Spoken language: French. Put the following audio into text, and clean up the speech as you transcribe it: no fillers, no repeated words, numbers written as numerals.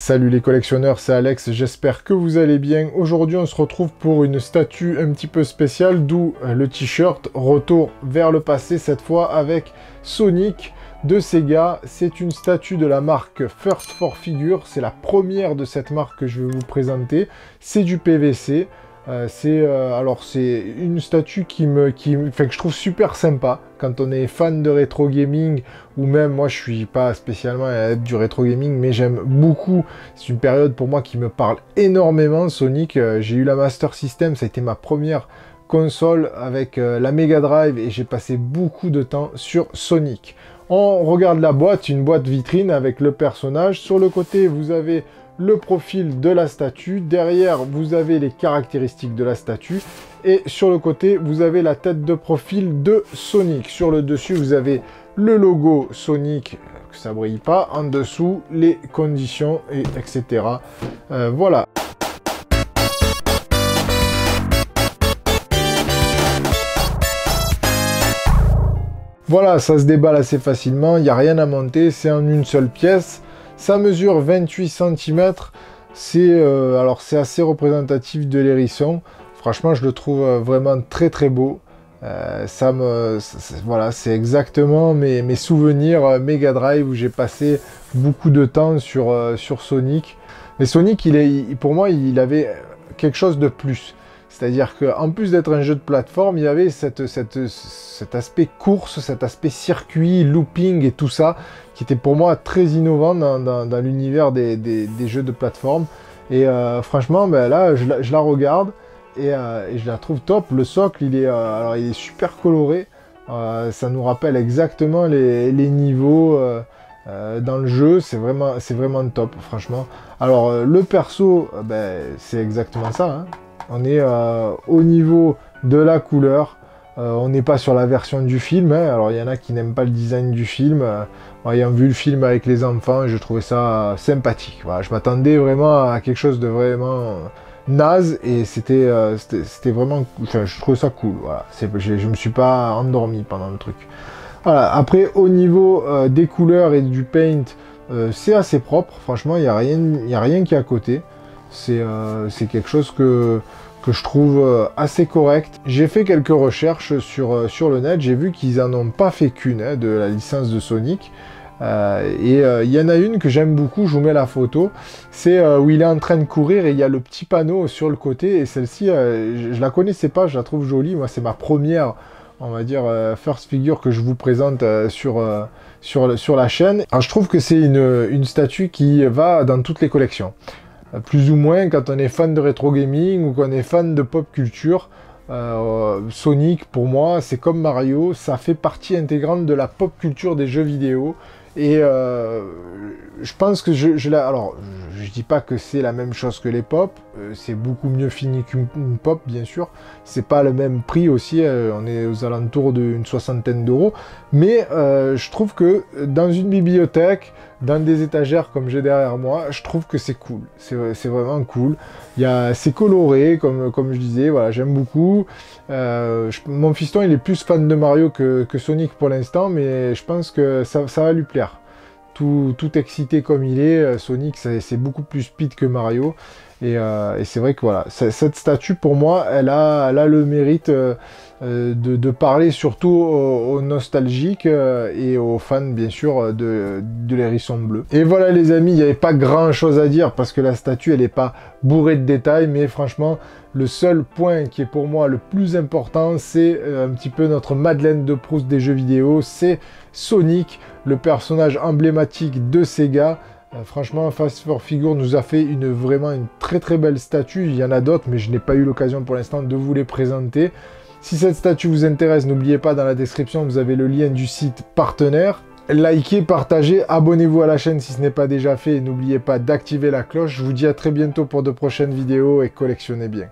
Salut les collectionneurs, c'est Alex, j'espère que vous allez bien. Aujourd'hui on se retrouve pour une statue un petit peu spéciale, d'où le t-shirt Retour vers le passé, cette fois avec Sonic de Sega. C'est une statue de la marque First for Figure, c'est la première de cette marque que je vais vous présenter. C'est du PVC. C'est une statue que je trouve super sympa quand on est fan de rétro gaming, ou même moi je suis pas spécialement adepte du rétro gaming, mais j'aime beaucoup. C'est une période pour moi qui me parle énormément. Sonic, j'ai eu la Master System, ça a été ma première console avec la Mega Drive et j'ai passé beaucoup de temps sur Sonic. On regarde la boîte, une boîte vitrine avec le personnage. Sur le côté vous avez le profil de la statue, derrière vous avez les caractéristiques de la statue et sur le côté vous avez la tête de profil de Sonic. Sur le dessus vous avez le logo Sonic, que ça brille pas, en dessous les conditions et etc. Voilà. Voilà, ça se déballe assez facilement, il n'y a rien à monter, c'est en une seule pièce. Ça mesure 28 cm, c'est assez représentatif de l'hérisson. Franchement, je le trouve vraiment très très beau. Voilà, c'est exactement mes souvenirs Mega Drive où j'ai passé beaucoup de temps sur Sonic. Mais Sonic, pour moi, il avait quelque chose de plus. C'est-à-dire qu'en plus d'être un jeu de plateforme, il y avait cet aspect course, cet aspect circuit, looping et tout ça, qui était pour moi très innovant dans l'univers des jeux de plateforme. Et franchement, ben là, je la regarde et je la trouve top. Le socle, il est super coloré. Ça nous rappelle exactement les niveaux dans le jeu. C'est vraiment top, franchement. Alors, le perso, c'est exactement ça, hein. On est au niveau de la couleur, on n'est pas sur la version du film, hein. Alors il y en a qui n'aiment pas le design du film, ayant vu le film avec les enfants, je trouvais ça sympathique. Voilà, je m'attendais vraiment à quelque chose de vraiment naze et c'était vraiment, enfin, je trouvais ça cool. Voilà. Je me suis pas endormi pendant le truc. Voilà. Après au niveau des couleurs et du paint, c'est assez propre, franchement il n'y a rien qui est à côté. C'est quelque chose que je trouve assez correct. J'ai fait quelques recherches sur le net, j'ai vu qu'ils n'en ont pas fait qu'une, hein, de la licence de Sonic. Il y en a une que j'aime beaucoup, je vous mets la photo. C'est où il est en train de courir et il y a le petit panneau sur le côté. Et celle-ci, je la connaissais pas, je la trouve jolie. Moi, c'est ma première, on va dire, first figure que je vous présente sur la chaîne. Alors, je trouve que c'est une statue qui va dans toutes les collections. Plus ou moins quand on est fan de rétro gaming ou qu'on est fan de pop culture, Sonic pour moi c'est comme Mario, ça fait partie intégrante de la pop culture des jeux vidéo. Et je pense que alors je dis pas que c'est la même chose que les pop, c'est beaucoup mieux fini qu'une pop bien sûr, c'est pas le même prix aussi, on est aux alentours d'une soixantaine d'euros, mais je trouve que dans une bibliothèque, dans des étagères comme j'ai derrière moi, je trouve que c'est cool, c'est vraiment cool. C'est coloré comme je disais, voilà, j'aime beaucoup. Mon fiston il est plus fan de Mario que Sonic pour l'instant, mais je pense que ça va lui plaire. Tout excité comme il est, Sonic c'est beaucoup plus speed que Mario. Et c'est vrai que voilà, cette statue pour moi, elle a le mérite de parler surtout aux nostalgiques et aux fans bien sûr de l'hérisson bleu. Et voilà les amis, il n'y avait pas grand chose à dire parce que la statue elle n'est pas bourrée de détails, mais franchement le seul point qui est pour moi le plus important, c'est un petit peu notre Madeleine de Proust des jeux vidéo, c'est Sonic, le personnage emblématique de Sega. Franchement, First for Figure nous a fait vraiment une très très belle statue. Il y en a d'autres, mais je n'ai pas eu l'occasion pour l'instant de vous les présenter. Si cette statue vous intéresse, n'oubliez pas, dans la description, vous avez le lien du site partenaire. Likez, partagez, abonnez-vous à la chaîne si ce n'est pas déjà fait. Et n'oubliez pas d'activer la cloche. Je vous dis à très bientôt pour de prochaines vidéos et collectionnez bien.